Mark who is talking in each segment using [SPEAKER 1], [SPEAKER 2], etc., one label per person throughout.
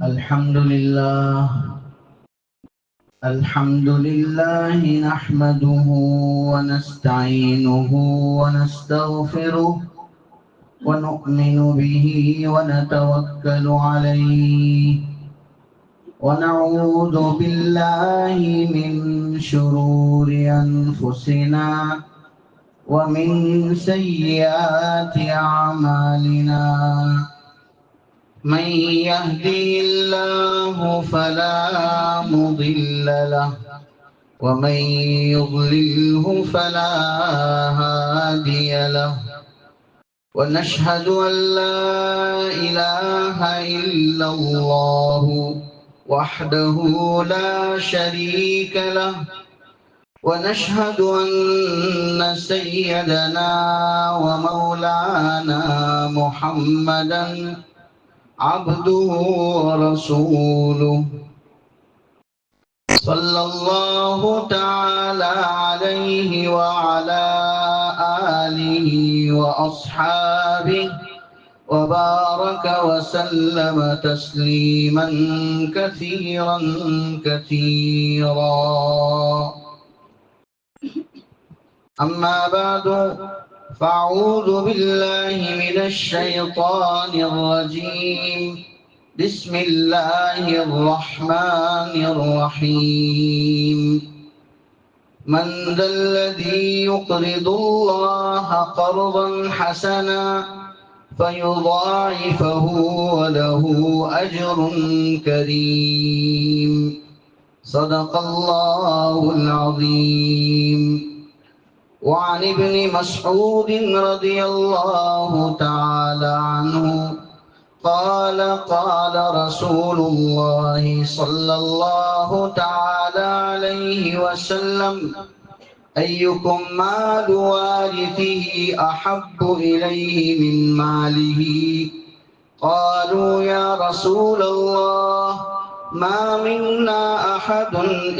[SPEAKER 1] الحمد لله نحمده ونستعينه ونستغفره ونؤمن به ونتوكل عليه ونعوذ بالله من شرور أنفسنا ومن سيئات أعمالنا من يهدي الله فلا مضل له ومن يضلله فلا هادي له ونشهد أن لا إله إلا الله وحده لا شريك له ونشهد أن سيدنا ومولانا محمدا عبده ورسوله صلى الله تعالى عليه وعلى آله وأصحابه وبارك وسلم تسليما كثيرا كثيرا. أما بعد فأعوذ بالله من الشيطان الرجيم. بسم الله الرحمن الرحيم. من ذا الذي يقرض الله قرضا حسنا فيضاعفه وله أجر كريم. صدق الله العظيم. وعن ابن مسعود رضي الله تعالى عنه قال قال رسول الله صلى الله تعالى عليه وسلم أيكم مال وارثه أحب إليه من ماله؟ قالوا يا رسول الله ما منا أحد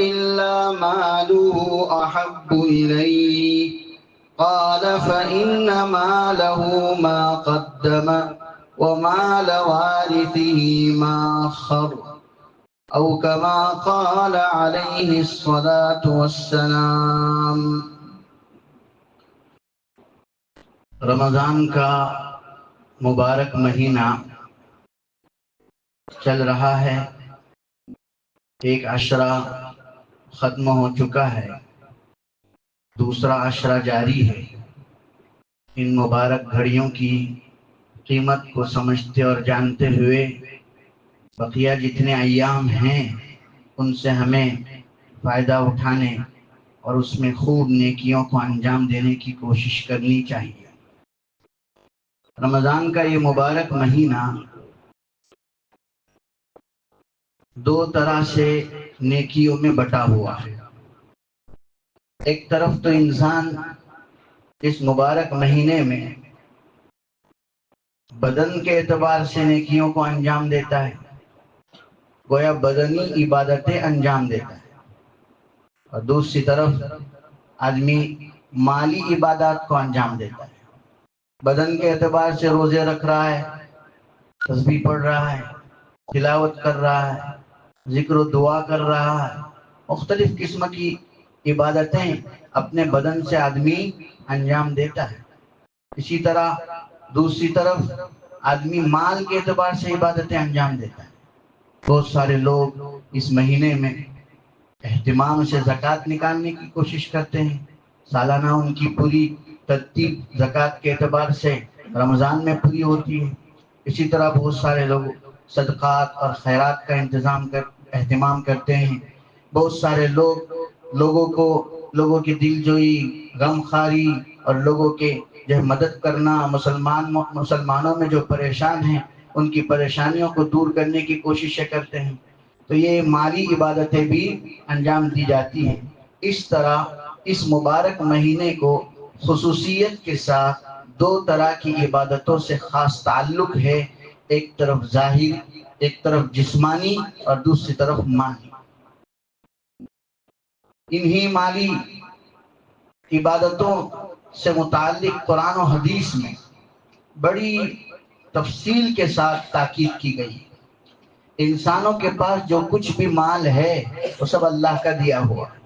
[SPEAKER 1] إلا ماله أحب إليه. قال فإن ماله ما قدم ومال وارثه ما أخر، أو كما قال عليه الصلاة والسلام. رمضان کا مبارک مہینہ چل رہا ہے، ایک عشرہ ختم ہو چکا ہے، دوسرا عشرہ جاری ہے. ان مبارک گھڑیوں کی قیمت کو سمجھتے اور جانتے ہوئے بقیہ جتنے ایام ہیں ان سے ہمیں فائدہ اٹھانے اور اس میں خوب نیکیوں کو انجام دینے کی کوشش کرنی چاہیے. رمضان کا یہ مبارک مہینہ دو طرح سے نیکیوں میں بٹا ہوا ہے. ایک طرف تو انسان اس مبارک مہینے میں بدن کے اعتبار سے نیکیوں کو انجام دیتا ہے، گویا بدنی عبادتیں انجام دیتا ہے، اور دوسری طرف آدمی مالی عبادات کو انجام دیتا ہے. بدن کے اعتبار سے روزے رکھ رہا ہے، تسبیح پڑھ رہا ہے، تلاوت کر رہا ہے، ذکر و دعا کر رہا ہے، مختلف قسم کی عبادتیں اپنے بدن سے آدمی انجام دیتا ہے. اسی طرح دوسری طرف آدمی مال کے اعتبار سے عبادتیں انجام دیتا ہے. بہت سارے لوگ اس مہینے میں اہتمام سے زکوٰۃ نکالنے کی کوشش کرتے ہیں. سالانہ ان کی پوری ترتیب زکوٰۃ کے اعتبار سے رمضان میں پوری ہوتی ہے. اسی طرح بہت سارے لوگ صدقات اور خیرات کا اہتمام کرتے ہیں. بہت سارے لوگوں کی دل جوئی، غم خواری اور لوگوں کے مدد کرنا، مسلمانوں میں جو پریشان ہیں ان کی پریشانیوں کو دور کرنے کی کوششیں کرتے ہیں. تو یہ مالی عبادتیں بھی انجام دی جاتی ہیں. اس طرح اس مبارک مہینے کو خصوصیت کے ساتھ دو طرح کی عبادتوں سے خاص تعلق ہے، ایک طرف ظاہر، ایک طرف جسمانی اور دوسری طرف مالی. انہی مالی عبادتوں سے متعلق قرآن و حدیث میں بڑی تفصیل کے ساتھ تاکید کی گئی. انسانوں کے پاس جو کچھ بھی مال ہے وہ سب اللہ کا دیا ہوا ہے.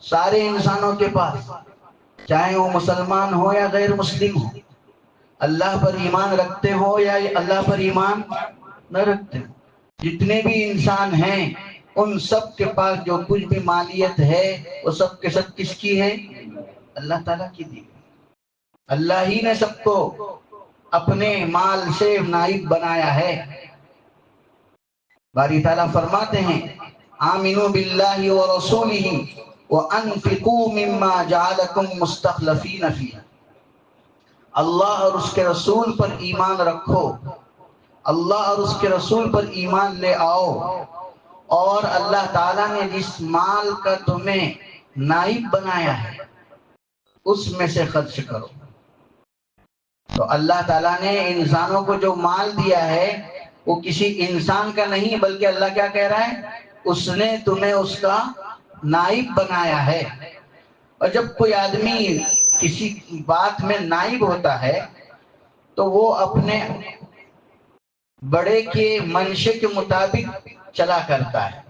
[SPEAKER 1] سارے انسانوں کے پاس، چاہے وہ مسلمان ہو یا غیر مسلم ہو، اللہ پر ایمان رکھتے ہو یا اللہ پر ایمان نہ رکھتے ہو، جتنے بھی انسان ہیں ان سب کے پاس جو کچھ بھی مالیت ہے وہ سب کے سب کس کی ہے؟ اللہ تعالیٰ کی دی. اللہ ہی نے سب کو اپنے مال سے نائب بنایا ہے. باری تعالیٰ فرماتے ہیں آمنوا باللہ ورسولہ وانفقوا مما جعلکم مستخلفین فیہ. اللہ اور اس کے رسول پر ایمان رکھو، اللہ اور اس کے رسول پر ایمان لے آؤ، اور اللہ تعالیٰ نے جس مال کا تمہیں نائب بنایا ہے اس میں سے خرچ کرو. تو اللہ تعالیٰ نے انسانوں کو جو مال دیا ہے وہ کسی انسان کا نہیں، بلکہ اللہ کیا کہہ رہا ہے؟ اس نے تمہیں اس کا نائب بنایا ہے. اور جب کوئی آدمی کسی بات میں نائب ہوتا ہے تو وہ اپنے بڑے کے منشے کے مطابق چلا کرتا ہے.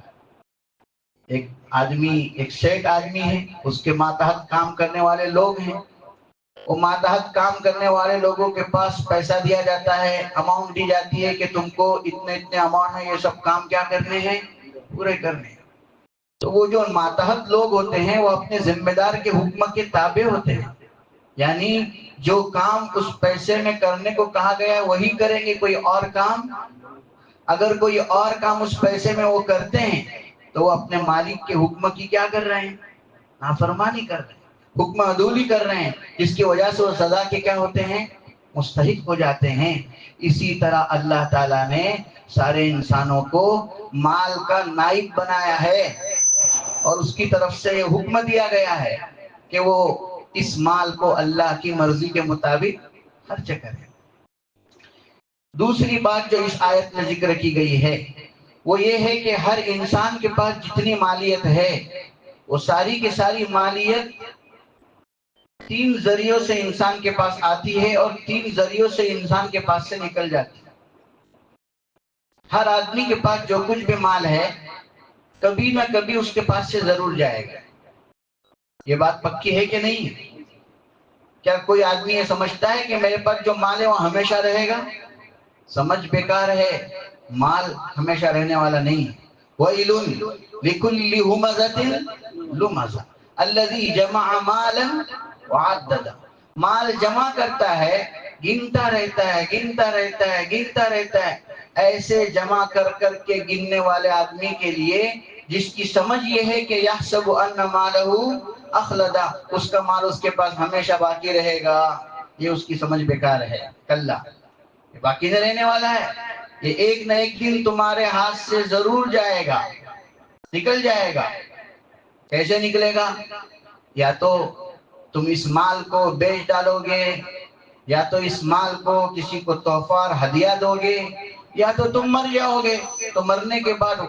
[SPEAKER 1] ایک آدمی، ایک سیٹ آدمی ہے، اس کے ماتحت کام کرنے والے لوگ ہیں، وہ ماتحت کام کرنے والے لوگوں کے پاس پیسہ دیا جاتا ہے، اماؤنٹ دی جاتی ہے کہ تم کو اتنے اتنے اماؤنٹ میں یہ سب کام کیا کرنے ہیں؟ پورے کرنے ہیں. تو وہ جو ماتحت لوگ ہوتے ہیں وہ اپنے ذمہ دار کے حکم کے تابع ہوتے ہیں، یعنی جو کام اس پیسے میں کرنے کو کہا گیا ہے وہی کریں گے، کوئی اور کام. اگر کوئی اور کام اس پیسے میں وہ کرتے ہیں تو وہ اپنے مالک کے حکم کی کیا کر رہے ہیں؟ نافرمانی کر رہے ہیں، حکم عدولی کر رہے ہیں، جس کی وجہ سے وہ سزا کے کیا ہوتے ہیں؟ مستحق ہو جاتے ہیں. اسی طرح اللہ تعالیٰ نے سارے انسانوں کو مال کا نائب بنایا ہے اور اس کی طرف سے یہ حکم دیا گیا ہے کہ وہ اس مال کو اللہ کی مرضی کے مطابق خرچ کریں. دوسری بات جو اس آیت میں ذکر کی گئی ہے وہ یہ ہے کہ ہر انسان کے پاس جتنی مالیت ہے وہ ساری کی ساری مالیت تین ذریعوں سے انسان کے پاس آتی ہے اور تین ذریعوں سے انسان کے پاس سے نکل جاتی ہے. ہر آدمی کے پاس جو کچھ بھی مال ہے کبھی نہ کبھی اس کے پاس سے ضرور جائے گا. یہ بات پکی ہے کہ نہیں؟ کیا کوئی آدمی یہ سمجھتا ہے کہ میرے پاس جو مال ہے وہ ہمیشہ رہے گا؟ سمجھ بیکار ہے. مال ہمیشہ رہنے والا نہیں ہے. وَيْلٌ لِكُلِّ هُمَزَةٍ لُمَزَةٍ الَّذِي جَمَعَ مَالًا وَعَدَّدَهُ. مال جمع کرتا ہے، گنتا رہتا ہے، گنتا رہتا ہے، گنتا رہتا ہے. ایسے جمع کر کر کے گننے والے آدمی کے لیے جس کی سمجھ یہ ہے کہ يَحْسَبُ أَنَّ مَالَهُ أَخْلَدَ، اس کا مال اس کے پاس ہمیشہ باقی رہے گا، یہ اس کی سمجھ بیکار ہے. کلا، یہ باقی نہ رہنے والا ہے. یہ ایک نہ ایک دن تمہارے ہاتھ سے ضرور جائے گا، نکل جائے گا. کیسے نکلے گا؟ یا تو تم اس مال کو بیچ ڈالو گے، یا تو اس مال کو کسی کو تحفہ اور ہدیہ دو گے، یا تو تم مر جاؤ گے. تو مرنے کے بعد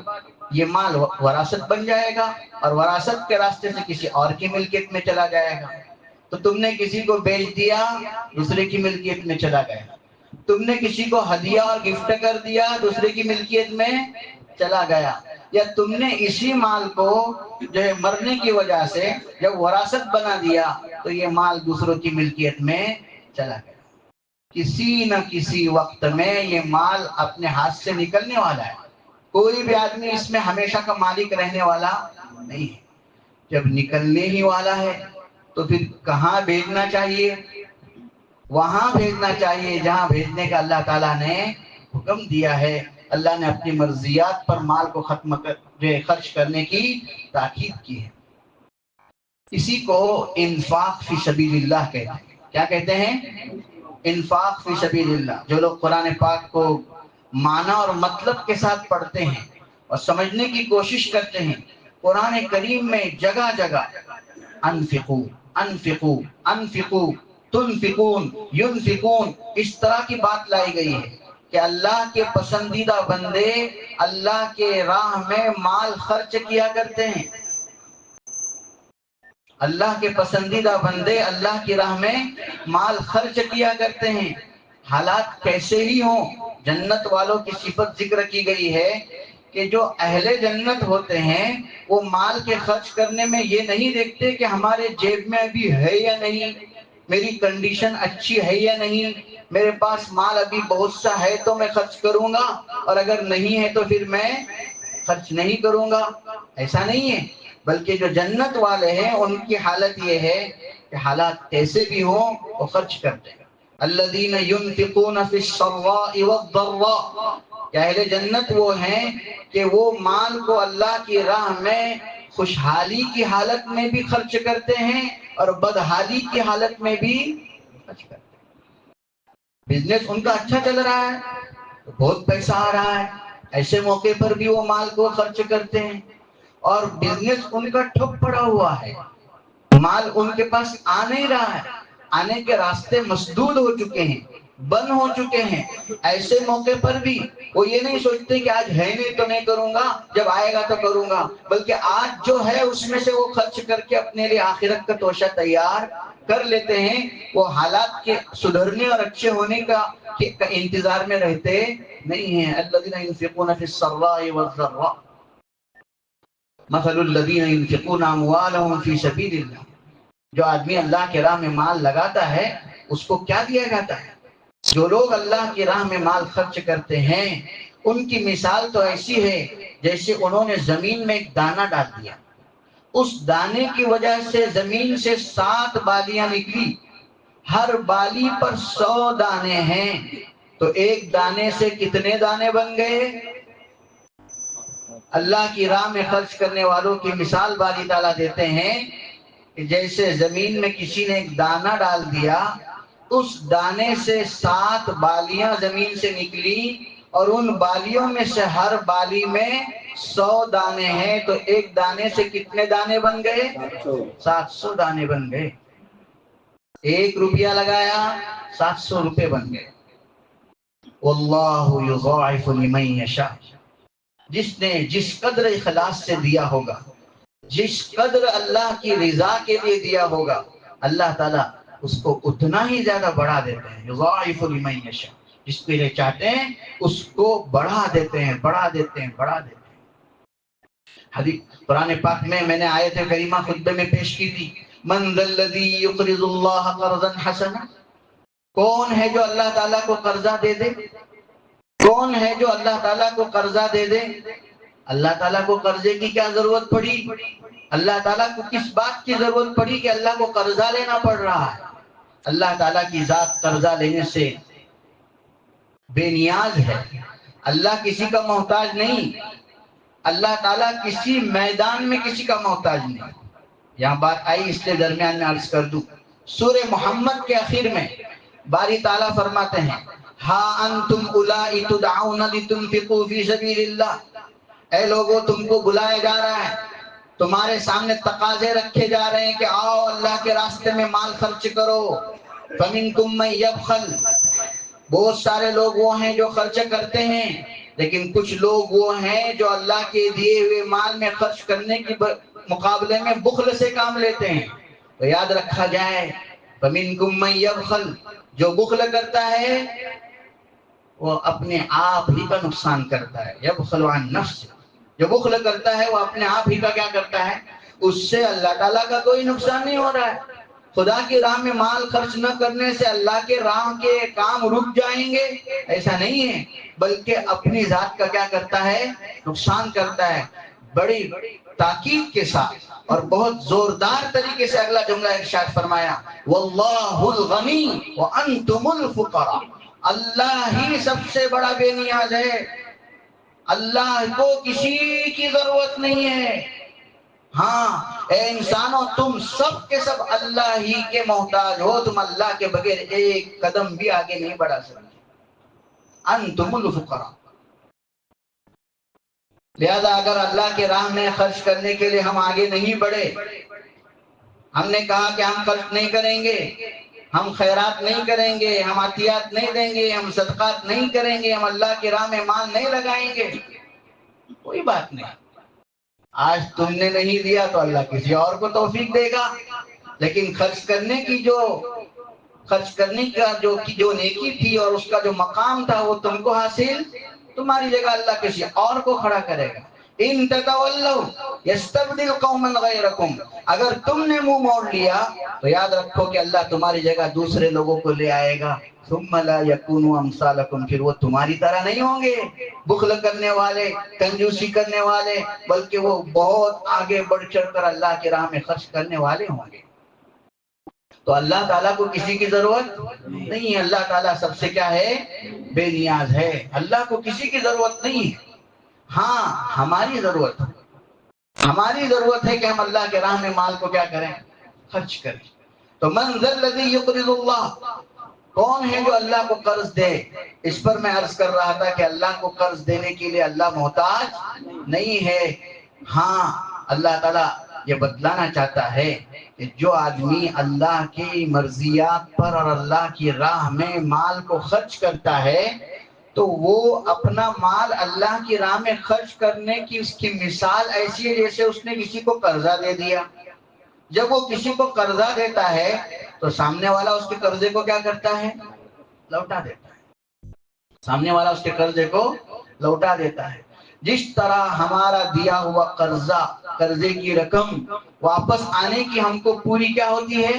[SPEAKER 1] یہ مال وراثت بن جائے گا اور وراثت کے راستے سے کسی اور کی ملکیت میں چلا جائے گا. تو تم نے کسی کو بیچ دیا، دوسرے کی ملکیت میں چلا گیا. تم نے کسی کو ہدیہ اور گفٹ کر دیا، دوسرے کی ملکیت میں چلا گیا. یا تم نے اسی مال کو جو ہے مرنے کی وجہ سے جب وراثت بنا دیا تو یہ مال دوسروں کی ملکیت میں چلا گیا. کسی نہ کسی وقت میں یہ مال اپنے ہاتھ سے نکلنے والا ہے. کوئی بھی آدمی اس میں ہمیشہ کا مالک رہنے والا نہیں ہے. جب نکلنے ہی والا ہے تو پھر کہاں بھیجنا چاہیے؟ وہاں بھیجنا چاہیے جہاں بھیجنے کا اللہ تعالیٰ نے حکم دیا ہے. اللہ نے اپنی مرضیات پر مال کو خرچ کرنے کی تاکید کی ہے. اسی کو انفاق فی سبیل اللہ کہتے ہیں. کیا کہتے ہیں؟ انفاق فی سبیل اللہ. جو لوگ قرآن پاک کو معنی اور مطلب کے ساتھ پڑھتے ہیں اور سمجھنے کی کوشش کرتے ہیں، قرآن کریم میں جگہ جگہ انفقوا انفقوا انفقوا تنفقون ينفقون اس طرح کی بات لائی گئی ہے کہ اللہ کے پسندیدہ بندے اللہ کے راہ میں مال خرچ کیا کرتے ہیں. اللہ کے پسندیدہ بندے اللہ کی راہ میں مال خرچ کیا کرتے ہیں. حالات کیسے ہی ہوں، جنت والوں کی صفت ذکر کی گئی ہے کہ جو اہل جنت ہوتے ہیں وہ مال کے خرچ کرنے میں یہ نہیں دیکھتے کہ ہمارے جیب میں ابھی ہے یا نہیں، میری کنڈیشن اچھی ہے یا نہیں، میرے پاس مال ابھی بہت سا ہے تو میں خرچ کروں گا اور اگر نہیں ہے تو پھر میں خرچ نہیں کروں گا، ایسا نہیں ہے۔ بلکہ جو جنت والے ہیں ان کی حالت یہ ہے کہ حالات کیسے بھی ہوں وہ خرچ کرتے ہیں۔ الذین ينفقون فی السراء والضراء، کہ اہل جنت وہ ہیں کہ وہ مال کو اللہ کی راہ میں خوشحالی کی حالت میں بھی خرچ کرتے ہیں اور بدحالی کی حالت میں بھی خرچ کرتے ہیں۔ بزنس ان کا اچھا چل رہا ہے، بہت پیسہ آ رہا ہے، ایسے موقع پر بھی وہ مال کو خرچ کرتے ہیں، اور بزنس ان کا ٹھپ پڑا ہوا ہے، مال ان کے پاس آ نہیں رہا ہے، آنے کے راستے مسدود ہو چکے ہیں، بند ہو چکے ہیں، ایسے موقع پر بھی وہ یہ نہیں سوچتے کہ آج ہے نہیں تو نہیں کروں گا، جب آئے گا تو کروں گا، بلکہ آج جو ہے اس میں سے وہ خرچ کر کے اپنے لیے آخرت کا توشہ تیار کر لیتے ہیں۔ وہ حالات کے سدھرنے اور اچھے ہونے کا انتظار میں رہتے نہیں ہیں۔ الذین ينفقون فی السراء والضراء مثل الذین ينفقون اموالهم فی سبیل اللہ، جو آدمی اللہ کی راہ میں مال لگاتا ہے اس کو کیا دیا جاتا ہے؟ جو لوگ اللہ کی راہ میں مال خرچ کرتے ہیں ان کی مثال تو ایسی ہے جیسے انہوں نے زمین میں ایک دانہ ڈال دیا، اس دانے کی وجہ سے زمین سے 7 بالیاں نکلی، ہر بالی پر 100 دانے ہیں، تو ایک دانے سے کتنے دانے بن گئے؟ اللہ کی راہ میں خرچ کرنے والوں کی مثال باری تعالیٰ دیتے ہیں کہ جیسے زمین میں کسی نے ایک دانہ ڈال دیا، اس دانے سے 7 بالیاں زمین سے نکلی اور ان بالیوں میں سے ہر بالی میں 100 دانے ہیں، تو ایک دانے سے کتنے دانے بن گئے؟ 700 دانے بن گئے۔ 1 روپیہ لگایا 700 روپے بن گئے۔ واللہ یضاعف لمن یشاء، جس نے جس قدر اخلاص سے دیا ہوگا، جس قدر اللہ کی رضا کے لیے دیا ہوگا، اللہ تعالیٰ اس کو اتنا ہی زیادہ بڑھا دیتے ہیں۔ یضاعف لمن یشاء، جس کے لیے چاہتے ہیں اس کو بڑھا دیتے ہیں، بڑھا دیتے ہیں، بڑھا دیتے ہیں۔ حدیث قرآن پاک میں نے آیت کریمہ خطبے میں پیش کی تھی، من ذا الذی یقرض اللہ قرضا حسنا، کون ہے جو اللہ تعالیٰ کو قرضہ دے دے؟ کون ہے جو اللہ تعالیٰ کو قرضہ دے دے؟ اللہ تعالیٰ کو قرضے کی کیا ضرورت پڑی؟ اللہ تعالیٰ کو کس بات کی ضرورت پڑی کہ اللہ کو قرضہ لینا پڑ رہا ہے؟ اللہ تعالیٰ کی ذات قرضہ لینے سے بے نیاز ہے، اللہ کسی کا محتاج نہیں، اللہ تعالیٰ کسی میدان میں کسی کا محتاج نہیں۔ یہاں بات آئی اس لیے درمیان میں عرض کر دوں، سورہ محمد کے آخر میں باری تعالیٰ فرماتے ہیں، ہا انتم اولائی تدعون لتنفقوا فی سبیل اللہ، اے لوگوں تم کو بلایا جا رہا ہے، تمہارے سامنے تقاضے رکھے جا رہے ہیں کہ آؤ اللہ کے راستے میں مال خرچ کرو۔ فمنکم من یبخل، بہت سارے لوگ وہ ہیں جو خرچ کرتے ہیں، لیکن کچھ لوگ وہ ہیں جو اللہ کے دیے ہوئے مال میں خرچ کرنے کے مقابلے میں بخل سے کام لیتے ہیں۔ تو یاد رکھا جائے، فمنکم من یبخل، جو بخل کرتا ہے وہ اپنے آپ ہی کا نقصان کرتا ہے۔ یبخل عن نفس، جو بخل کرتا ہے وہ اپنے آپ ہی کا کیا کرتا ہے؟ اس سے اللہ تعالیٰ کا کوئی نقصان نہیں ہو رہا ہے۔ خدا کی راہ میں مال خرچ نہ کرنے سے اللہ کے راہ کے کام رک جائیں گے، ایسا نہیں ہے، بلکہ اپنی ذات کا کیا کرتا ہے؟ نقصان کرتا ہے۔ بڑی تاکید کے ساتھ اور بہت زوردار طریقے سے اگلا جملہ ارشاد فرمایا، واللہ الغنی وانتم الفقراء، اللہ ہی سب سے بڑا بے نیاز ہے، اللہ کو کسی کی ضرورت نہیں ہے۔ ہاں اے انسانوں، تم سب کے سب اللہ ہی کے محتاج ہو، تم اللہ کے بغیر ایک قدم بھی آگے نہیں بڑھا سکتے۔ انتم الفقراء، لہذا اگر اللہ کے راہ میں خرچ کرنے کے لیے ہم آگے نہیں بڑھے، ہم نے کہا کہ ہم خرچ نہیں کریں گے، ہم خیرات نہیں کریں گے، ہم عطیات نہیں دیں گے، ہم صدقات نہیں کریں گے، ہم اللہ کی راہ میں مال نہیں لگائیں گے، کوئی بات نہیں، آج تم نے نہیں دیا تو اللہ کسی اور کو توفیق دے گا، لیکن خرچ کرنے کی جو خرچ کرنے کا جو نیکی تھی اور اس کا جو مقام تھا وہ تم کو حاصل، تمہاری جگہ اللہ کسی اور کو کھڑا کرے گا۔ ان تتولوا یستبدل قوما غیرکم، اگر تم نے منہ موڑ لیا تو یاد رکھو کہ اللہ تمہاری جگہ دوسرے لوگوں کو لے آئے گا۔ ثم لا یکونوا امثالکم، پھر وہ تمہاری طرح نہیں ہوں گے بخل کرنے والے، کنجوسی کرنے والے، بلکہ وہ بہت آگے بڑھ چڑھ کر اللہ کی راہ میں خرچ کرنے والے ہوں گے۔ تو اللہ تعالیٰ کو کسی کی ضرورت نہیں ہے، اللہ تعالیٰ سب سے کیا ہے؟ بے نیاز ہے، اللہ کو کسی کی ضرورت نہیں ہے۔ ہاں ہماری ضرورت ہے، ہماری ضرورت ہے کہ ہم اللہ کے راہ میں مال کو کیا کریں؟ خرچ کریں۔ تو من ذا الذی یقرض اللہ، کون ہے جو اللہ کو قرض دے؟ اس پر میں عرض کر رہا تھا کہ اللہ کو قرض دینے کے لیے اللہ محتاج نہیں ہے۔ ہاں اللہ تعالیٰ یہ بتلانا چاہتا ہے کہ جو آدمی اللہ کی مرضیات پر اور اللہ کی راہ میں مال کو خرچ کرتا ہے تو وہ اپنا مال اللہ کی راہ میں خرچ کرنے کی اس کی مثال ایسی ہے جیسے اس نے کسی کو قرضہ دے دیا۔ جب وہ کسی کو قرضہ دیتا ہے تو سامنے والا اس کے قرضے کو کیا کرتا ہے؟ لوٹا دیتا ہے۔ سامنے والا اس کے قرضے کو لوٹا دیتا ہے۔ جس طرح ہمارا دیا ہوا قرضے کی رقم واپس آنے کی ہم کو پوری کیا ہوتی ہے؟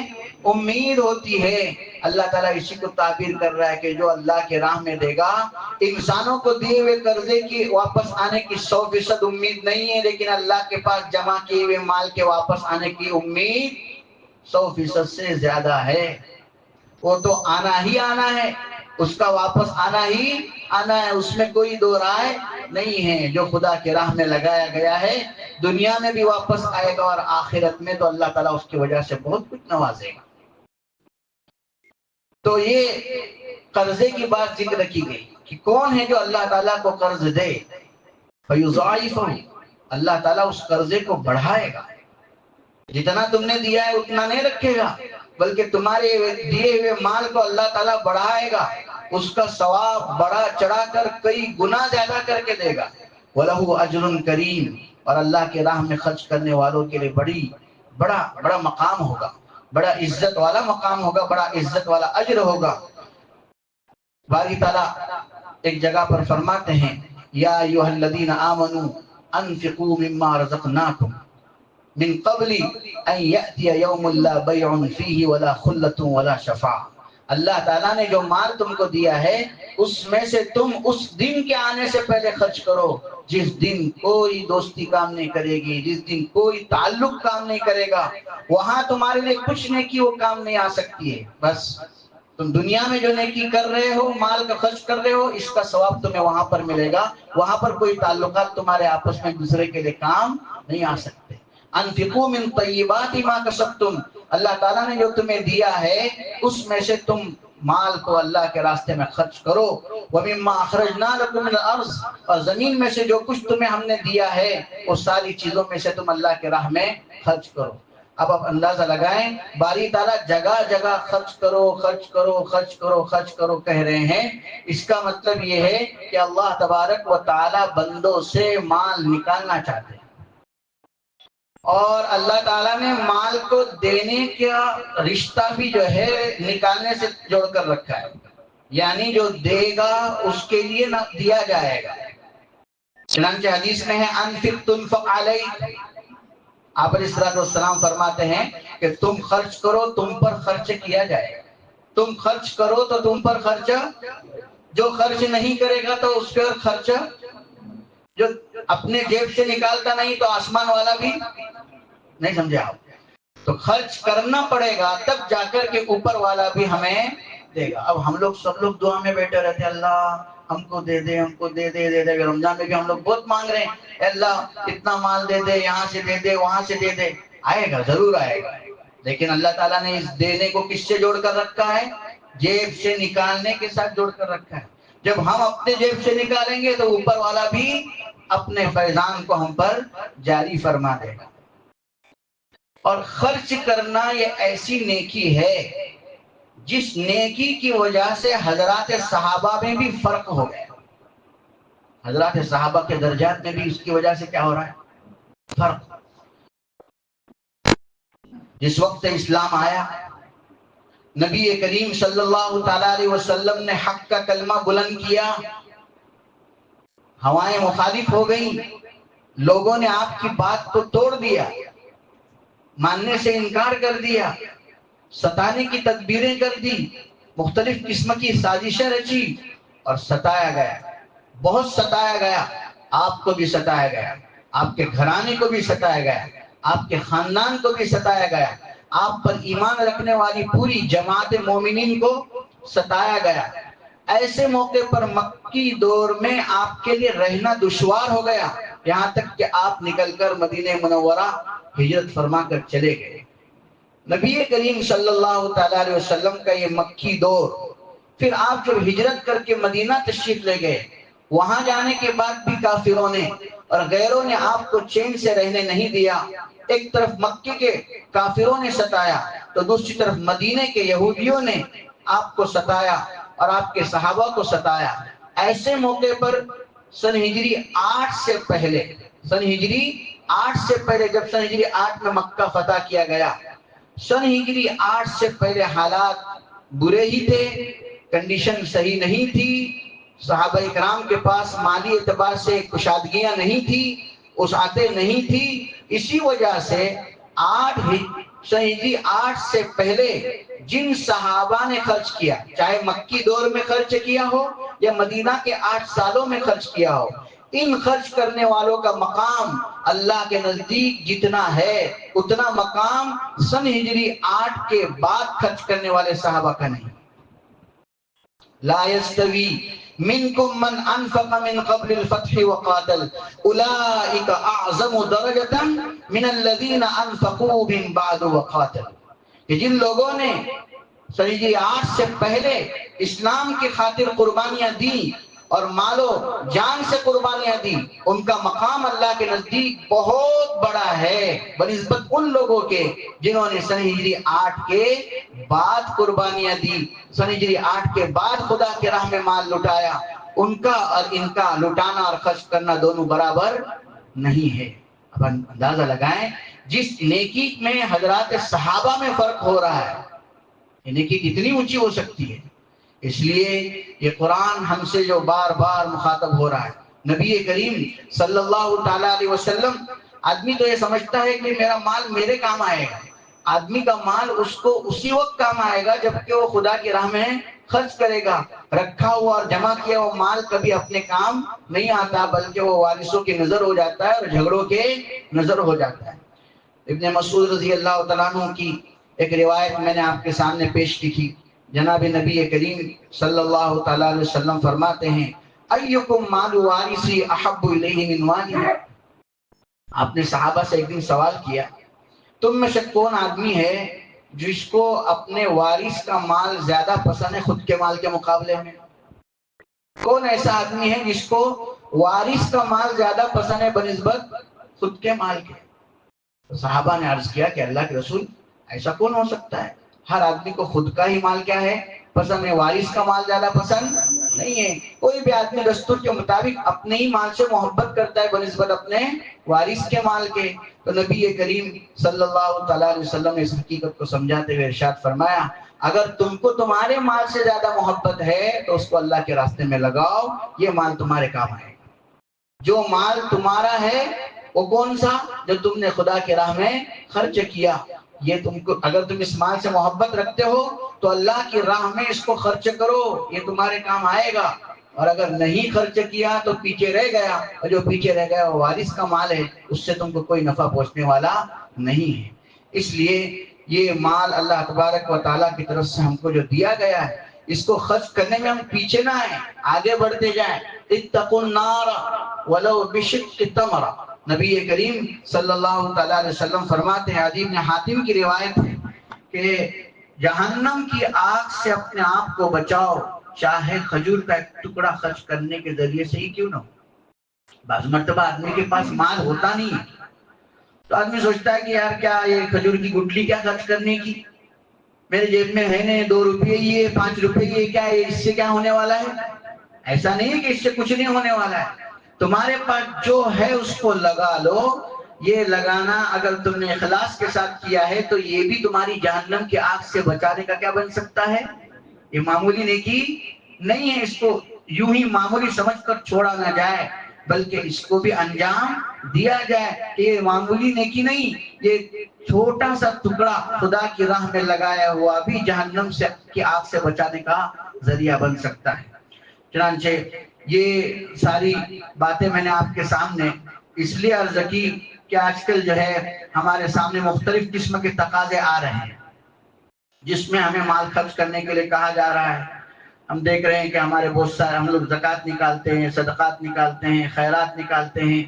[SPEAKER 1] امید ہوتی ہے۔ اللہ تعالیٰ اسی کو تعبیر کر رہا ہے کہ جو اللہ کے راہ میں دے گا، انسانوں کو دیے ہوئے قرضے کی واپس آنے کی 100% امید نہیں ہے، لیکن اللہ کے پاس جمع کیے ہوئے مال کے واپس آنے کی امید 100% سے زیادہ ہے۔ وہ تو آنا ہی آنا ہے، اس کا واپس آنا ہی آنا ہے، اس میں کوئی دو رائے نہیں ہے۔ جو خدا کے راہ میں لگایا گیا ہے دنیا میں بھی واپس آئے گا، اور آخرت میں تو اللہ تعالیٰ اس کی وجہ سے بہت کچھ نوازے گا۔ تو یہ قرضے کی بات ذکر کی گئی کہ کون ہے جو اللہ تعالیٰ کو قرض دے، فَيُضَاعِفَهُ، اللہ تعالیٰ اس قرضے کو بڑھائے گا۔ جتنا تم نے دیا ہے اتنا نہیں رکھے گا، بلکہ تمہارے دیے ہوئے مال کو اللہ تعالیٰ بڑھائے گا، اس کا ثواب بڑا چڑھا کر کئی گنا زیادہ کر کے دے گا۔ وَلَهُ أَجْرٌ كَرِيمٌ، اور اللہ کے راہ میں خرچ کرنے والوں کے لیے بڑا مقام ہوگا، بڑا عزت والا مقام ہوگا، بڑا عزت والا اجر ہوگا۔ باری تعالیٰ ایک جگہ پر فرماتے ہیں یا ایھا الذین آمنوا انفقوا مما رزقناکم من قبل ان یأتی یوم لا بیع فیہ ولا خلۃ ولا شفاعہ، اللہ تعالیٰ نے جو مال تم کو دیا ہے اس میں سے تم اس دن کے آنے سے پہلے خرچ کرو جس دن کوئی دوستی کام نہیں کرے گی، جس دن کوئی تعلق کام نہیں کرے گا، وہاں تمہارے لیے کچھ نیکی وہ کام نہیں آ سکتی ہے۔ بس تم دنیا میں جو نیکی کر رہے ہو، مال کا خرچ کر رہے ہو، اس کا ثواب تمہیں وہاں پر ملے گا، وہاں پر کوئی تعلقات تمہارے آپس میں دوسرے کے لیے کام نہیں آ سکتے۔ انفقوا من طیبات ما کسبتم، اللہ تعالیٰ نے جو تمہیں دیا ہے اس میں سے تم مال کو اللہ کے راستے میں خرچ کرو۔ وَمِمَّا أَخْرَجْنَا لَكُم مِّنَ الْأَرْضِ، اور زمین میں سے جو کچھ تمہیں ہم نے دیا ہے وہ ساری چیزوں میں سے تم اللہ کے راہ میں خرچ کرو۔ اب آپ اندازہ لگائیں، باری تعالیٰ جگہ جگہ خرچ کرو خرچ کرو خرچ کرو خرچ کرو کہہ رہے ہیں، اس کا مطلب یہ ہے کہ اللہ تبارک و تعالیٰ بندوں سے مال نکالنا چاہتے ہیں، اور اللہ تعالیٰ نے مال کو دینے کا رشتہ بھی جو ہے نکالنے سے جوڑ کر رکھا ہے، یعنی جو دے گا اس کے لیے نہ دیا جائے گا۔ چنانچہ حدیث میں ہے انفق تنفق علیک، آپ علیہ الصلوۃ والسلام فرماتے ہیں کہ تم خرچ کرو تم پر خرچ کیا جائے گا، تم خرچ کرو تو تم پر خرچ، جو خرچ نہیں کرے گا تو اس پر خرچ، جو اپنے جیب سے نکالتا نہیں تو آسمان والا بھی نہیں، سمجھے آپ؟ تو خرچ کرنا پڑے گا تب جا کر کے اوپر والا بھی ہمیں دے گا۔ اب ہم لوگ سب لوگ دعا میں بیٹھے رہتے ہیں، اللہ ہم کو دے دے ہم کو دے دے دے دے۔ رمضان میں بھی ہم لوگ بہت مانگ رہے ہیں، اے اللہ اتنا مال دے دے، یہاں سے دے دے وہاں سے دے دے۔ آئے گا، ضرور آئے گا، لیکن اللہ تعالیٰ نے اس دینے کو کس سے جوڑ کر رکھا ہے؟ جیب سے نکالنے کے ساتھ جوڑ کر رکھا ہے۔ جب ہم اپنے جیب سے نکالیں گے تو اوپر والا بھی اپنے فیضان کو ہم پر جاری فرما دے گا۔ اور خرچ کرنا یہ ایسی نیکی ہے جس نیکی کی وجہ سے حضرات صحابہ میں بھی فرق ہو گیا، حضرات صحابہ کے درجات میں بھی اس کی وجہ سے کیا ہو رہا ہے؟ فرق۔ جس وقت اسلام آیا نبی کریم صلی اللہ تعالیٰ علیہ وسلم نے حق کا کلمہ بلند کیا، ہوائیں مخالف ہو گئیں، لوگوں نے آپ کی بات کو توڑ دیا، ماننے سے انکار کر دیا، ستانے کی تدبیریں کر دی، مختلف قسم کی سازشیں رچی اور ستایا گیا، بہت ستایا گیا۔ آپ کو بھی ستایا گیا، آپ کے گھرانے کو بھی ستایا گیا، آپ کے خاندان کو بھی ستایا گیا، آپ پر ایمان رکھنے والی پوری جماعت مومنین کو ستایا گیا۔ ایسے موقع پر مکی دور میں آپ کے لیے رہنا دشوار ہو گیا، یہاں تک کہ آپ نکل کر مدینہ منورہ ہجرت فرما کر چلے گئے۔ نبی کریم صلی اللہ تعالیٰ علیہ وسلم کا یہ مکی دور، پھر آپ جب ہجرت کر کے مدینہ تشریف لے گئے، وہاں جانے کے بعد بھی کافروں نے اور غیروں نے آپ کو چین سے رہنے نہیں دیا۔ ایک طرف مکے کے کافروں نے ستایا تو دوسری طرف مدینے کے یہودیوں نے آپ کو ستایا اور آپ کے صحابہ کو ستایا۔ ایسے موقع پر سن ہجری 8 سے پہلے، جب سن ہجری 8 میں مکہ فتح کیا گیا، سن ہجری 8 سے پہلے حالات برے ہی تھے، کنڈیشن صحیح نہیں تھی، صحابہ اکرام کے پاس مالی اعتبار سے کشادگیاں نہیں تھی، وسعتیں نہیں تھی۔ اسی وجہ سے سن ہجری 8 سے پہلے جن صحابہ نے خرچ کیا، چاہے مکی دور میں خرچ کیا ہو یا مدینہ کے 8 سالوں میں خرچ کیا ہو، ان خرچ کرنے والوں کا مقام اللہ کے نزدیک جتنا ہے اتنا مقام سن ہجری 8 کے بعد خرچ کرنے والے صحابہ کا نہیں۔ لا يستوي منكم من انفق من قبل الفتح وقاتل اولئك اعظم درجة من الذين انفقوا من بعد وقاتل، کہ جن لوگوں نے سن ہجری 8 سے پہلے اسلام کی خاطر قربانیاں دی اور مال و جان سے قربانیاں دی، ان کا مقام اللہ کے نزدیک بہت بڑا ہے بنسبت ان لوگوں کے جنہوں نے سن ہجری 8 کے بعد قربانیاں دی، سن ہجری 8 کے بعد خدا کے راہ میں مال لٹایا۔ ان کا اور ان کا لٹانا اور خرچ کرنا دونوں برابر نہیں ہے۔ اب اندازہ لگائیں جس نیکی میں حضرات صحابہ میں فرق ہو رہا ہے، یہ نیکی کتنی اونچی ہو سکتی ہے۔ اس لیے یہ قرآن ہم سے جو بار بار مخاطب ہو رہا ہے، نبی کریم صلی اللہ تعالیٰ علیہ وسلم، آدمی تو یہ سمجھتا ہے کہ میرا مال میرے کام آئے گا، آدمی کا مال اس کو اسی وقت کام آئے گا جبکہ وہ خدا کی راہ میں خرچ کرے گا۔ رکھا ہوا اور جمع کیا ہوا مال کبھی اپنے کام نہیں آتا، بلکہ وہ وارثوں کی نظر ہو جاتا ہے اور جھگڑوں کے نظر ہو جاتا ہے۔ ابن مسعود رضی اللہ تعالیٰ عنہ کی ایک روایت میں نے آپ کے سامنے پیش کی تھی۔ جناب نبی کریم صلی اللہ تعالیٰ علیہ وسلم فرماتے ہیں ایکم مال وارثی احب الیہ من مالی۔ آپ نے صحابہ سے ایک دن سوال کیا، تم میں سے کون آدمی ہے جس کو اپنے وارث کا مال زیادہ پسند ہے خود کے مال کے مقابلے میں؟ کون ایسا آدمی ہے جس کو وارث کا مال زیادہ پسند ہے بنسبت خود کے مال کے؟ تو صحابہ نے عرض کیا کہ اللہ کے رسول، ایسا کون ہو سکتا ہے؟ ہر آدمی کو خود کا ہی مال کیا ہے پسند ہے، وارث کا مال زیادہ پسند نہیں ہے۔ کوئی بھی آدمی دستور کے مطابق اپنے ہی مال سے محبت کرتا ہے بنسبت اپنے وارث کے مال کے۔ تو نبی کریم صلی اللہ تعالیٰ علیہ وسلم نے اس حقیقت کو سمجھاتے ہوئے ارشاد فرمایا، اگر تم کو تمہارے مال سے زیادہ محبت ہے تو اس کو اللہ کے راستے میں لگاؤ، یہ مال تمہارے کام آئے گا۔ جو مال تمہارا ہے وہ کون سا؟ جو تم نے خدا کے راہ میں خرچ کیا۔ یہ تم کو، اگر تم اس مال سے محبت رکھتے ہو تو اللہ کی راہ میں اس کو خرچ کرو، یہ تمہارے کام آئے گا۔ اور اگر نہیں خرچ کیا تو پیچھے رہ گیا، اور جو پیچھے رہ گیا وہ وارث کا مال ہے، اس سے تم کو کوئی نفع پہنچنے والا نہیں ہے۔ اس لیے یہ مال اللہ تبارک و تعالیٰ کی طرف سے ہم کو جو دیا گیا ہے، اس کو خرچ کرنے میں ہم پیچھے نہ آئیں، آگے بڑھتے جائیں۔ اتقوا النار ولو بشق تمرہ، نبی کریم صلی اللہ تعالیٰ علیہ وسلم فرماتے ہیں، عدی بن حاتم کی روایت ہے کہ جہنم کی آگ سے اپنے آپ کو بچاؤ، چاہے کھجور کا ایک ٹکڑا خرچ کرنے کے ذریعے سے ہی کیوں نہ ہو۔ بعض مرتبہ آدمی کے پاس مال ہوتا نہیں ہے تو آدمی سوچتا ہے کہ یار کیا یہ کھجور کی گٹلی کیا خرچ کرنے کی، میرے جیب میں ہے نہیں، 2 روپے ہی ہے، 5 روپے ہی ہے، کیا ہے اس سے کیا ہونے والا ہے؟ ایسا نہیں ہے کہ اس سے کچھ نہیں ہونے والا ہے۔ تمہارے پاس جو ہے اس کو لگا لو، یہ لگانا اگر تم نے اخلاص کے ساتھ کیا ہے تو یہ بھی تمہاری جہنم کی آگ سے بچانے کا کیا بن سکتا ہے؟ یہ معمولی نیکی نہیں ہے، اس کو یوں ہی معمولی سمجھ کر چھوڑا نہ جائے، بلکہ اس کو بھی انجام دیا جائے کہ یہ معمولی نیکی نہیں، یہ چھوٹا سا ٹکڑا خدا کی راہ میں لگایا ہوا بھی جہنم سے کی آگ سے بچانے کا ذریعہ بن سکتا ہے۔ چنانچہ یہ ساری باتیں میں نے آپ کے سامنے اس لیے عرض کی کہ آج کل جو ہے ہمارے سامنے مختلف قسم کے تقاضے آ رہے ہیں جس میں ہمیں مال خرچ کرنے کے لیے کہا جا رہا ہے۔ ہم دیکھ رہے ہیں کہ ہمارے بہت سارے ہم لوگ زکوٰۃ نکالتے ہیں، صدقات نکالتے ہیں، خیرات نکالتے ہیں،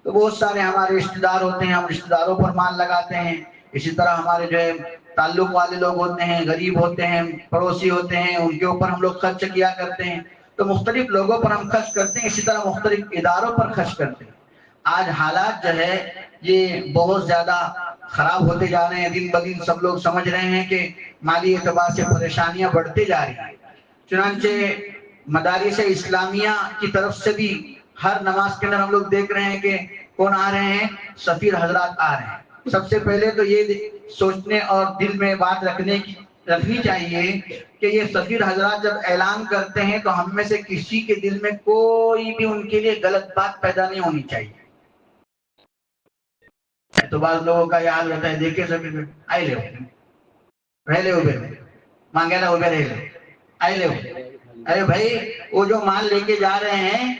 [SPEAKER 1] تو بہت سارے ہمارے رشتہ دار ہوتے ہیں، ہم رشتہ داروں پر مال لگاتے ہیں۔ اسی طرح ہمارے جو ہے تعلق والے لوگ ہوتے ہیں، غریب ہوتے ہیں، پڑوسی ہوتے ہیں، ان کے اوپر ہم لوگ خرچ کیا کرتے ہیں۔ تو مختلف لوگوں پر ہم خرچ کرتے ہیں، اسی طرح مختلف اداروں پر خرچ کرتے ہیں۔ آج حالات جو ہے یہ بہت زیادہ خراب ہوتے جا رہے ہیں، دن بدن سب لوگ سمجھ رہے ہیں کہ مالی اعتبار سے پریشانیاں بڑھتے جا رہی ہیں۔ چنانچہ مدارس اسلامیہ کی طرف سے بھی ہر نماز کے اندر ہم لوگ دیکھ رہے ہیں کہ کون آ رہے ہیں؟ سفیر حضرات آ رہے ہیں۔ سب سے پہلے تو یہ سوچنے اور دل میں بات رکھنی چاہیے کہ یہ سفیر حضرات جب اعلان کرتے ہیں تو ہم میں سے کسی کے دل میں کوئی بھی ان کے لیے غلط بات پیدا نہیں ہونی چاہیے۔ تو بعض لوگوں کا یہ حال رہتا ہے، دیکھیں سفیر آئے لے رہ لے ابے مانگے نا ابے رہ لے آئے لے۔ ارے بھائی وہ جو مال لے کے جا رہے ہیں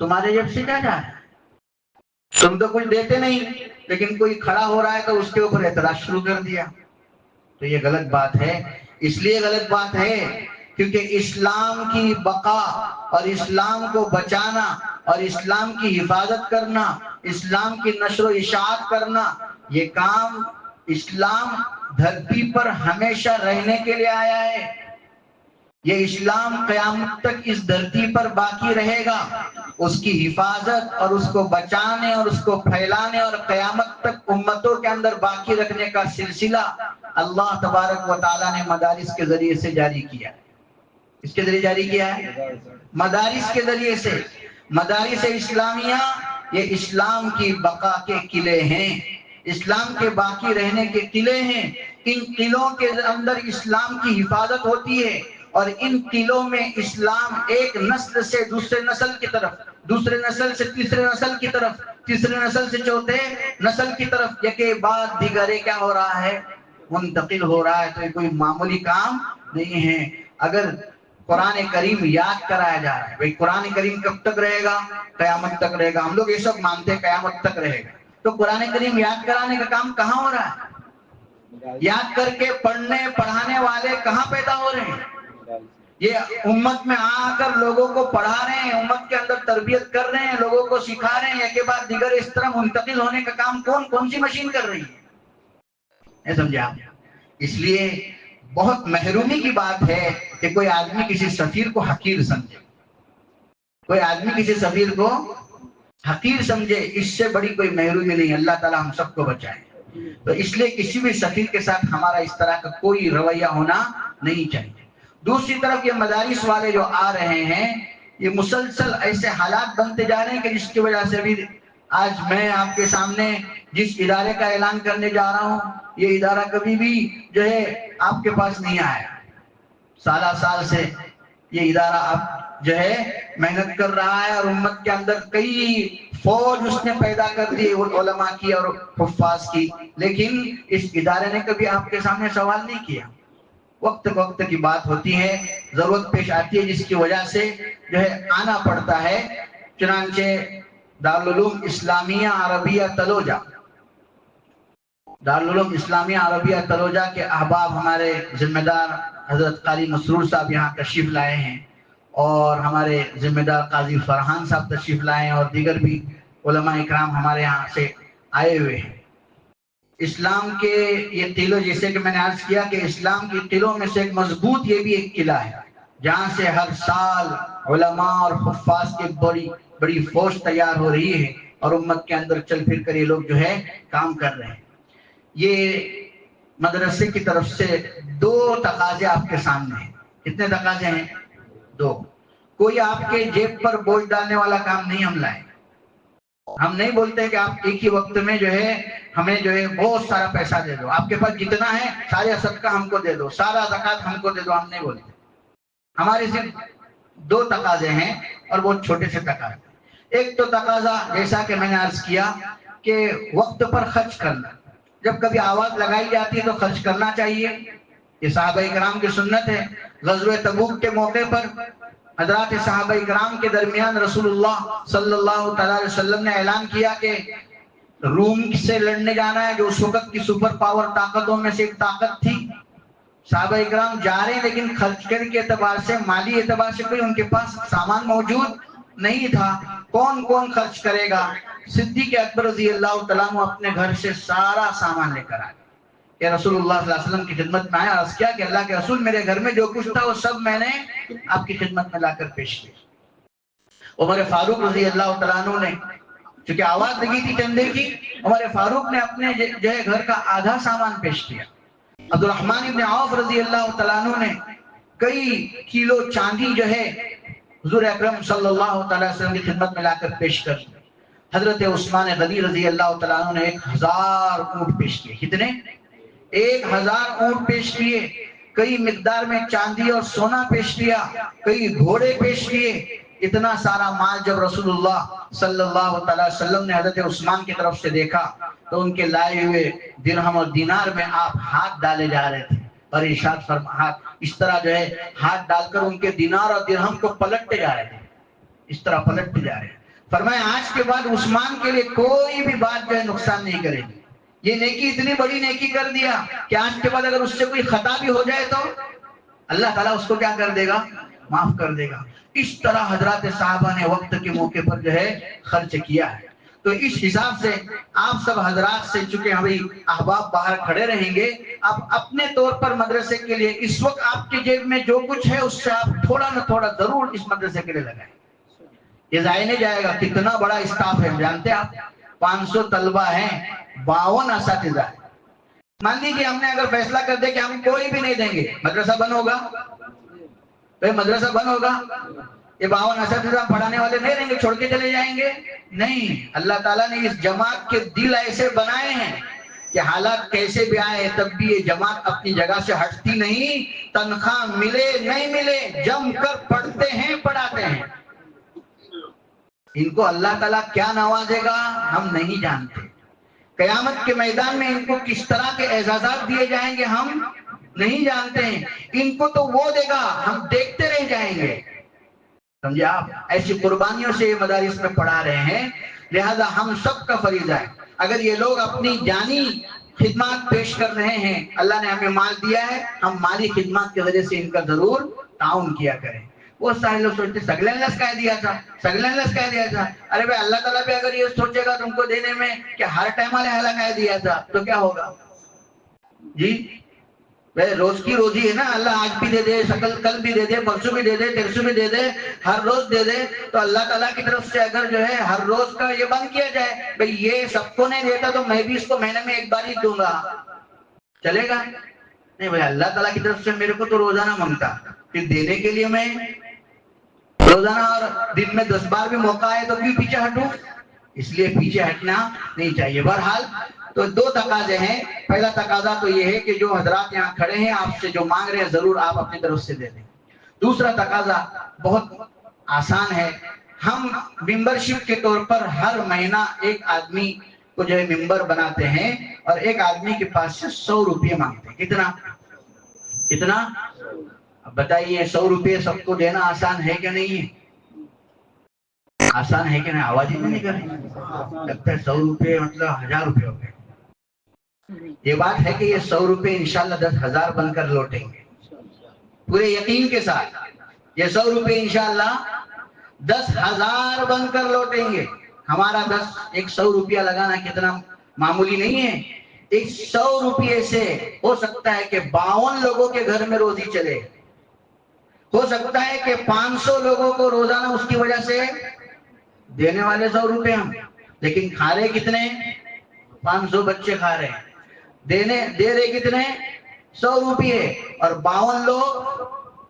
[SPEAKER 1] تمہارے جیب سے کیا جا رہا ہے؟ تم تو کچھ دیتے نہیں، لیکن کوئی کھڑا ہو رہا ہے تو اس کے اوپر اعتراض شروع کر دیا، تو یہ غلط بات ہے۔ اس لیے غلط بات ہے کیونکہ اسلام کی بقا اور اسلام کو بچانا اور اسلام کی حفاظت کرنا، اسلام کی نشر و اشاعت کرنا، یہ کام اسلام دھرتی پر ہمیشہ رہنے کے لیے آیا ہے۔ یہ اسلام قیامت تک اس دھرتی پر باقی رہے گا۔ اس کی حفاظت اور اس کو بچانے اور اس کو پھیلانے اور قیامت تک امتوں کے اندر باقی رکھنے کا سلسلہ اللہ تبارک و تعالیٰ نے مدارس کے ذریعے سے جاری کیا ہے۔ اس کے ذریعے جاری کیا ہے؟ مدارس کے ذریعے سے۔ مدارس اسلامیہ یہ اسلام کی بقا کے قلعے ہیں، اسلام کے باقی رہنے کے قلعے ہیں۔ ان قلعوں کے اندر اسلام کی حفاظت ہوتی ہے اور ان قلعوں میں اسلام ایک نسل سے دوسرے نسل کی طرف، دوسرے نسل سے تیسرے نسل کی طرف، تیسرے نسل سے چوتھے نسل کی طرف یکے بعد دیگرے کیا ہو رہا ہے؟ منتقل ہو رہا ہے۔ تو یہ کوئی معمولی کام نہیں ہے۔ اگر قرآن کریم یاد کرایا جا رہا ہے، بھئی قرآن کریم کب تک رہے گا؟ قیامت تک رہے گا۔ ہم لوگ یہ سب مانتے ہیں قیامت تک رہے گا، تو قرآن کریم یاد کرانے کا کام کہاں ہو رہا ہے؟ یاد کر کے پڑھنے پڑھانے والے کہاں پیدا ہو رہے ہیں؟ یہ امت میں آ کر لوگوں کو پڑھا رہے ہیں، امت کے اندر تربیت کر رہے ہیں، لوگوں کو سکھا رہے ہیں، ایک بعد دیگر اس طرح منتقل ہونے کا کام کون سی مشین کر رہی ہے؟ نہیں سمجھے آپ؟ اس لیے بہت محرومی کی بات ہے کہ کوئی آدمی کسی سفیر کو حقیر سمجھے، کوئی آدمی کسی سفیر کو حقیر سمجھے، اس سے بڑی کوئی محرومی نہیں۔ اللہ تعالی ہم سب کو بچائے۔ تو اس لیے کسی بھی سفیر کے ساتھ ہمارا اس طرح کا کوئی رویہ ہونا نہیں چاہیے۔ دوسری طرف یہ مدارس والے جو آ رہے ہیں، یہ مسلسل ایسے حالات بنتے جا رہے ہیں کہ جس کی وجہ سے بھی آج میں آپ کے سامنے جس ادارے کا اعلان کرنے جا رہا ہوں، یہ ادارہ کبھی بھی جو ہے آپ کے پاس نہیں آیا۔ سالہ سال سے یہ ادارہ اب جو ہے محنت کر رہا ہے اور امت کے اندر کئی فوج اس نے پیدا کر دی علماء کی اور حفاظ کی، لیکن اس ادارے نے کبھی آپ کے سامنے سوال نہیں کیا۔ وقت وقت کی بات ہوتی ہے، ضرورت پیش آتی ہے جس کی وجہ سے جو ہے آنا پڑتا ہے۔ چنانچہ دارالعلوم اسلامیہ عربیہ تلوجہ، دارالعلوم اسلامیہ عربیہ تلوجہ کے احباب ہمارے ذمہ دار حضرت قاری مسرور صاحب یہاں تشریف لائے ہیں، اور ہمارے ذمہ دار قاضی فرحان صاحب تشریف لائے ہیں، اور دیگر بھی علماء اکرام ہمارے یہاں سے آئے ہوئے ہیں۔ اسلام کے یہ قلعوں، جیسے کہ میں نے عرض کیا کہ اسلام کے قلعوں میں سے ایک مضبوط یہ بھی ایک قلعہ ہے جہاں سے ہر سال علماء اور حفاظ کی بڑی فوج تیار ہو رہی ہے، اور امت کے اندر چل پھر کر یہ لوگ جو ہے کام کر رہے ہیں۔ یہ مدرسے کی طرف سے 2 تقاضے آپ کے سامنے ہیں۔ کتنے تقاضے ہیں؟ 2۔ کوئی آپ کے جیب پر بوجھ ڈالنے والا کام نہیں ہم لائیں، ہم نہیں بولتے کہ آپ ایک ہی وقت میں جو ہے ہمیں جو ہے بہت سارا پیسہ دے دو، آپ کے پاس جتنا ہے سارے صدقہ ہم کو دے دو، سارا زکوٰۃ ہم کو دے دو، ہم نہیں بولتے۔ ہمارے صرف دو تقاضے ہیں اور بہت چھوٹے سے تقاضے۔ ایک تو تقاضا جیسا کہ میں نے عرض کیا کہ وقت پر خرچ کرنا، جب کبھی آواز لگائی جاتی ہے تو خرچ کرنا چاہیے، یہ صحابہ کرام کی سنت ہے۔ غزوہ تبوک کے موقع پر حضرات صحابہ کرام کے درمیان رسول اللہ صلی اللہ تعالی علیہ وسلم نے اعلان کیا کہ روم سے لڑنے جانا ہے، جو اس وقت کی سپر پاور طاقتوں میں سے ایک طاقت تھی۔ صحابہ اکرام جا رہے ہیں لیکن خرچ کرنے کے اعتبار سے، مالی اعتبار سے کوئی ان کے پاس سامان موجود نہیں تھا۔ کون کون خرچ کرے گا؟ صدیق اکبر رضی اللہ تعالیٰ عنہ اپنے گھر سے سارا سامان لے کر آئے کہ رسول اللہ صلی اللہ علیہ وسلم کی خدمت میں آیا، عرض کیا کہ اللہ کے رسول میرے گھر میں جو کچھ تھا وہ سب میں نے آپ کی خدمت میں لا کر پیش کیا۔ عمر فاروق رضی اللہ تعالیٰ عنہ نے، چونکہ آواز لگی تھی چندے کی، عمر فاروق نے اپنے جو ہے گھر کا آدھا سامان پیش کیا۔ عبد الرحمن ابن عوف رضی اللہ تعالیٰ عنہ نے کئی کلو چاندی جو ہے حضور اکرم صلی اللہ تعالیٰ وسلم کی خدمت میں لا کر پیش کر۔ حضرت عثمان غنی رضی اللہ تعالیٰ عنہ نے 1000 اونٹ پیش کیے۔ کتنے؟ 1000 اونٹ پیش کیے۔ کئی مقدار میں چاندی اور سونا پیش کیا، کئی گھوڑے پیش کیے۔ اتنا سارا مال جب رسول اللہ صلی اللہ تعالیٰ وسلم نے حضرت عثمان کی طرف سے دیکھا تو ان کے لائے ہوئے درہم اور دینار میں آپ ہاتھ ڈالے جا رہے تھے، اور ارشاد فرما اس طرح جو ہے ہاتھ ڈال کر ان کے دینار اور درہم کو پلٹتے جا رہے تھے، اس طرح پلٹتے جا رہے ہیں۔ فرمایا آج کے بعد عثمان کے لیے کوئی بھی بات جو ہے نقصان نہیں کرے گی۔ یہ نیکی اتنی بڑی نیکی کر دیا کہ آج کے بعد اگر اس سے کوئی خطا بھی ہو جائے تو اللہ تعالیٰ اس کو کیا کر دے گا؟ معاف کر دے گا۔ اس طرح حضرات صحابہ نے وقت کے موقع پر جو ہے خرچ کیا ہے۔ تو اس حساب سے آپ سب حضرات سے، چونکہ ہمیں احباب باہر کھڑے رہیں گے، آپ اپنے طور پر مدرسے کے لیے اس وقت آپ کی جیب میں جو کچھ ہے اس سے آپ تھوڑا نہ تھوڑا ضرور اس مدرسے کے لیے لگائیں۔ یہ ضائع نہیں جائے گا۔ کتنا بڑا اسٹاف ہے جانتے ہیں آپ؟ 500 طلبہ ہیں، 52 اساتذہ ہیں۔ مان لیجیے ہم نے اگر فیصلہ کر دے کہ ہم کوئی بھی نہیں دیں گے، مدرسہ بند ہوگا؟ مدرسہ بند ہوگا؟ یہ 52 اساتذہ پڑھانے والے نہیں رہیں گے، چھوڑ کے چلے جائیں گے؟ نہیں، اللہ تعالیٰ نے اس جماعت کے دل ایسے بنائے ہیں کہ حالات کیسے بھی آئے تب بھی یہ جماعت اپنی جگہ سے ہٹتی نہیں۔ تنخواہ ملے نہیں ملے جم کر پڑھتے ہیں، پڑھاتے ہیں۔ ان کو اللہ تعالیٰ کیا نوازے گا ہم نہیں جانتے۔ قیامت کے میدان میں ان کو کس طرح کے اعزازات دیے جائیں گے ہم نہیں جانتے ہیں۔ ان کو تو وہ دے گا، ہم دیکھتے رہ جائیں گے۔ سمجھے آپ؟ ایسی قربانیوں سے یہ مدارس میں پڑھا رہے ہیں، لہذا ہم سب کا فریضہ ہے۔ اگر یہ لوگ اپنی جانی خدمات پیش کر رہے ہیں، اللہ نے ہمیں مال دیا ہے، ہم مالی خدمات کے ذریعے سے ان کا ضرور تعاون کیا کریں۔ وہ سارے لوگ سوچتے سگلن لس کہہ دیا تھا، سگلن لس کہہ دیا تھا۔ ارے بھائی اللہ تعالیٰ بھی اگر یہ سوچے گا تم کو دینے میں کہ ہر ٹائم والے حالہ کہہ دیا تھا تو کیا ہوگا؟ جی بھائی روز کی روزی ہے نا، اللہ آج بھی دے دے، کل بھی دے دے، پرسوں بھی دے دے، ترسوں بھی دے دے، ہر روز دے دے۔ تو اللہ تعالیٰ کی طرف سے اگر جو ہے ہر روز کا یہ بند کیا جائے بھائی یہ سب کو نہیں دیتا تو میں بھی اس کو مہینے میں ایک بار ہی دوں گا، چلے گا؟ نہیں بھائی اللہ تعالیٰ کی طرف سے میرے کو تو روزانہ مانگتا، پھر دینے کے لیے میں روزانہ اور دن میں 10 بار بھی موقع آئے تو کیوں پیچھے ہٹوں؟ اس لیے پیچھے ہٹنا نہیں چاہیے۔ بہرحال تو 2 تقاضے ہیں۔ پہلا تقاضا تو یہ ہے کہ جو حضرات یہاں کھڑے ہیں آپ سے جو مانگ رہے ہیں ضرور آپ اپنی طرف سے دے دیں۔ دوسرا تقاضا بہت آسان ہے، ہم ممبرشپ کے طور پر ہر مہینہ ایک آدمی کو جو ہے ممبر بناتے ہیں اور ایک آدمی کے پاس سے 100 روپے مانگتے ہیں۔ کتنا؟ اب بتائیے 100 روپے سب کو دینا آسان ہے کہ نہیں ہے؟ آسان ہے کہ نہیں؟ آواز ہی نہیں کر رہی، لگتا ہے 100 روپے مطلب 1000 روپے ہو گئے۔ یہ بات ہے کہ یہ 100 روپے انشاءاللہ 10,000 بن کر لوٹیں گے، پورے یقین کے ساتھ۔ یہ 100 روپے انشاءاللہ 10,000 بن کر لوٹیں گے۔ ہمارا 100 روپیہ لگانا کتنا معمولی نہیں ہے۔ ایک 100 روپے سے ہو سکتا ہے کہ 52 لوگوں کے گھر میں روزی چلے، ہو سکتا ہے کہ 500 لوگوں کو روزانہ اس کی وجہ سے دینے والے 100 روپے ہم، لیکن کھا رہے کتنے؟ 500 بچے کھا رہے ہیں، دے رہے کتنے؟ 100 روپے، اور 52 لوگ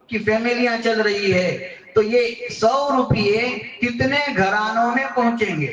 [SPEAKER 1] کی فیملیاں چل رہی ہے۔ تو یہ 100 روپے کتنے گھرانوں میں پہنچیں گے؟